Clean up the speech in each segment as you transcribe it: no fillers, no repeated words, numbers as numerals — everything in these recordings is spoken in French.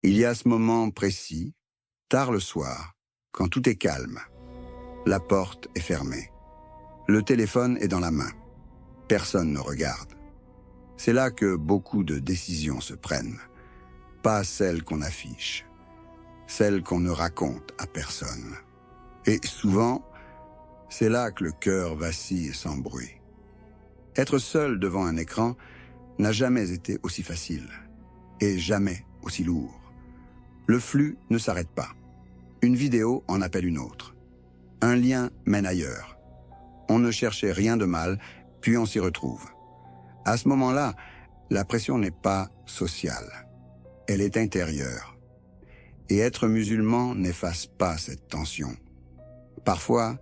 Il y a ce moment précis, tard le soir, quand tout est calme. La porte est fermée. Le téléphone est dans la main. Personne ne regarde. C'est là que beaucoup de décisions se prennent. Pas celles qu'on affiche, celles qu'on ne raconte à personne. Et souvent, c'est là que le cœur vacille sans bruit. Être seul devant un écran n'a jamais été aussi facile, et jamais aussi lourd. Le flux ne s'arrête pas. Une vidéo en appelle une autre. Un lien mène ailleurs. On ne cherchait rien de mal, puis on s'y retrouve. À ce moment-là, la pression n'est pas sociale. Elle est intérieure. Et être musulman n'efface pas cette tension. Parfois,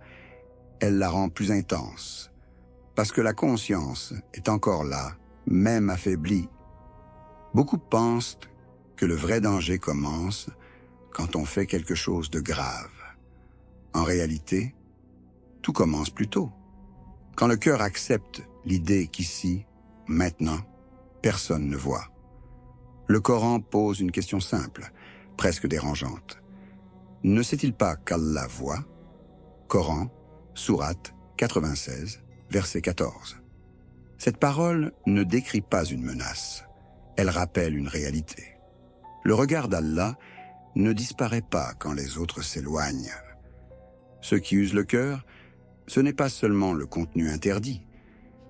elle la rend plus intense, parce que la conscience est encore là, même affaiblie. Beaucoup pensent que le vrai danger commence quand on fait quelque chose de grave. En réalité, tout commence plus tôt. Quand le cœur accepte l'idée qu'ici, maintenant, personne ne voit. Le Coran pose une question simple, presque dérangeante. Ne sait-il pas qu'Allah voit? Coran, sourate 96, verset 14. Cette parole ne décrit pas une menace, elle rappelle une réalité. Le regard d'Allah ne disparaît pas quand les autres s'éloignent. Ce qui use le cœur, ce n'est pas seulement le contenu interdit,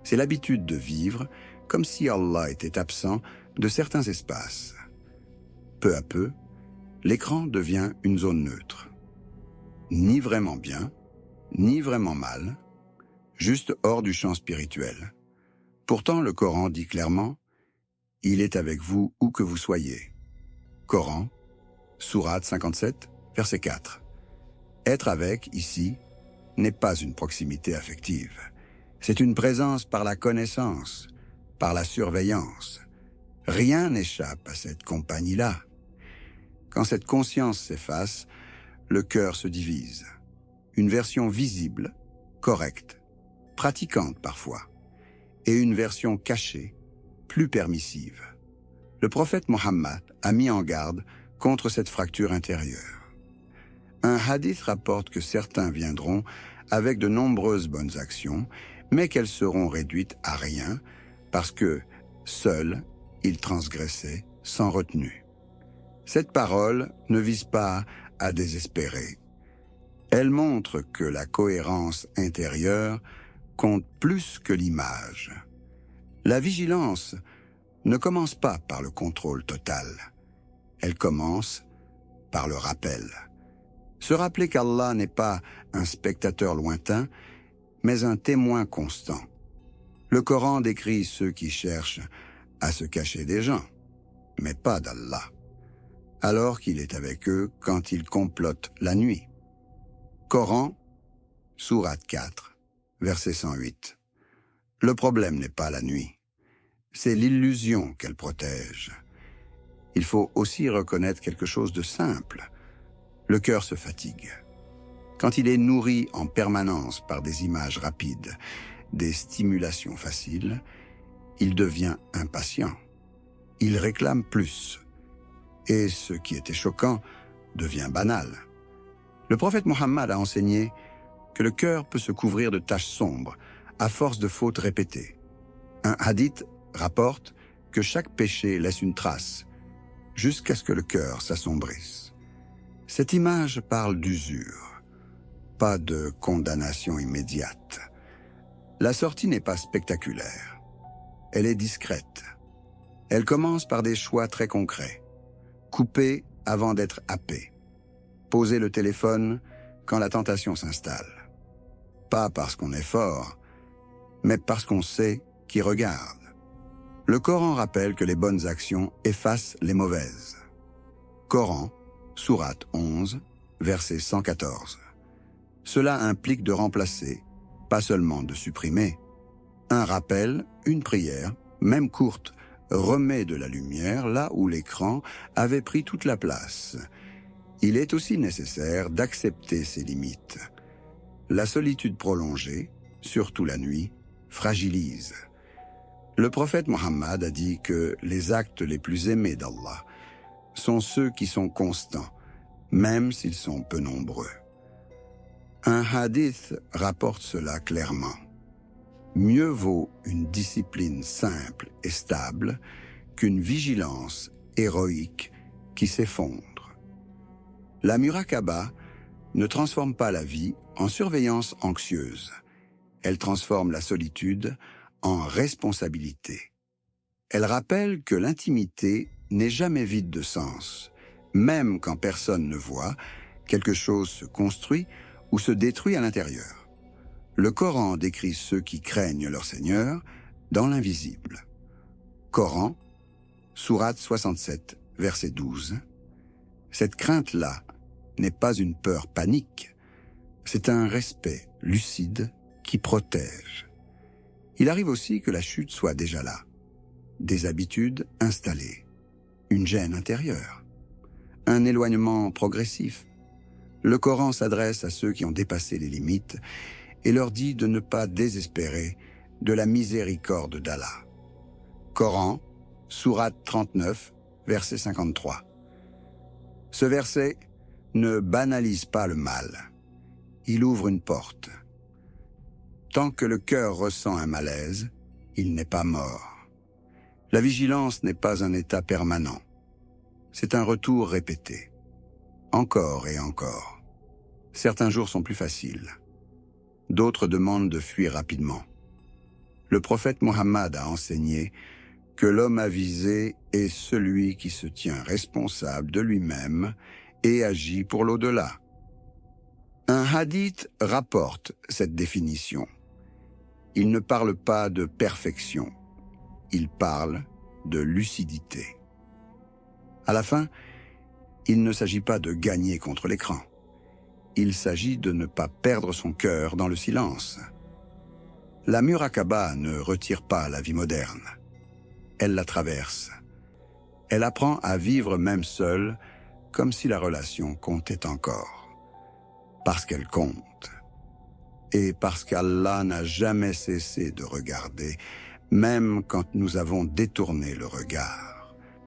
c'est l'habitude de vivre comme si Allah était absent de certains espaces. Peu à peu, l'écran devient une zone neutre. Ni vraiment bien, ni vraiment mal, juste hors du champ spirituel. Pourtant, le Coran dit clairement « Il est avec vous où que vous soyez ». Coran, sourate 57, verset 4. Être avec, ici, n'est pas une proximité affective. C'est une présence par la connaissance, par la surveillance. Rien n'échappe à cette compagnie-là. Quand cette conscience s'efface, le cœur se divise. Une version visible, correcte, pratiquante parfois, et une version cachée, plus permissive. Le prophète Mohammed a mis en garde contre cette fracture intérieure. Un hadith rapporte que certains viendront avec de nombreuses bonnes actions, mais qu'elles seront réduites à rien parce que, seuls, ils transgressaient sans retenue. Cette parole ne vise pas à désespérer. Elle montre que la cohérence intérieure compte plus que l'image. La vigilance ne commence pas par le contrôle total. Elle commence par le rappel. Se rappeler qu'Allah n'est pas un spectateur lointain, mais un témoin constant. Le Coran décrit ceux qui cherchent à se cacher des gens, mais pas d'Allah, alors qu'il est avec eux quand ils complotent la nuit. Coran, sourate 4, verset 108. Le problème n'est pas la nuit, c'est l'illusion qu'elle protège. Il faut aussi reconnaître quelque chose de simple. Le cœur se fatigue. Quand il est nourri en permanence par des images rapides, des stimulations faciles, il devient impatient. Il réclame plus. Et ce qui était choquant devient banal. Le prophète Mohammed a enseigné que le cœur peut se couvrir de taches sombres à force de fautes répétées. Un hadith rapporte que chaque péché laisse une trace, jusqu'à ce que le cœur s'assombrisse. Cette image parle d'usure, pas de condamnation immédiate. La sortie n'est pas spectaculaire. Elle est discrète. Elle commence par des choix très concrets. Couper avant d'être happé. Poser le téléphone quand la tentation s'installe. Pas parce qu'on est fort, mais parce qu'on sait qui regarde. Le Coran rappelle que les bonnes actions effacent les mauvaises. Coran, sourate 11, verset 114. Cela implique de remplacer, pas seulement de supprimer. Un rappel, une prière, même courte, remet de la lumière là où l'écran avait pris toute la place. Il est aussi nécessaire d'accepter ses limites. La solitude prolongée, surtout la nuit, fragilise. Le prophète Mohammed a dit que les actes les plus aimés d'Allah sont ceux qui sont constants, même s'ils sont peu nombreux. Un hadith rapporte cela clairement. Mieux vaut une discipline simple et stable qu'une vigilance héroïque qui s'effondre. La muraqaba ne transforme pas la vie en surveillance anxieuse. Elle transforme la solitude en responsabilité. Elle rappelle que l'intimité n'est jamais vide de sens. Même quand personne ne voit, quelque chose se construit ou se détruit à l'intérieur. Le Coran décrit ceux qui craignent leur Seigneur dans l'invisible. Coran, sourate 67, verset 12. Cette crainte-là n'est pas une peur panique, c'est un respect lucide qui protège. Il arrive aussi que la chute soit déjà là. Des habitudes installées, une gêne intérieure, un éloignement progressif. Le Coran s'adresse à ceux qui ont dépassé les limites et leur dit de ne pas désespérer de la miséricorde d'Allah. Coran, sourate 39, verset 53. Ce verset ne banalise pas le mal. Il ouvre une porte. Tant que le cœur ressent un malaise, il n'est pas mort. La vigilance n'est pas un état permanent. C'est un retour répété. Encore et encore. Certains jours sont plus faciles. D'autres demandent de fuir rapidement. Le prophète Mohammed a enseigné que l'homme avisé est celui qui se tient responsable de lui-même et agit pour l'au-delà. Un hadith rapporte cette définition. Il ne parle pas de perfection, il parle de lucidité. À la fin, il ne s'agit pas de gagner contre l'écran. Il s'agit de ne pas perdre son cœur dans le silence. La muraqaba ne retire pas la vie moderne. Elle la traverse. Elle apprend à vivre même seule, comme si la relation comptait encore. Parce qu'elle compte. Et parce qu'Allah n'a jamais cessé de regarder, même quand nous avons détourné le regard.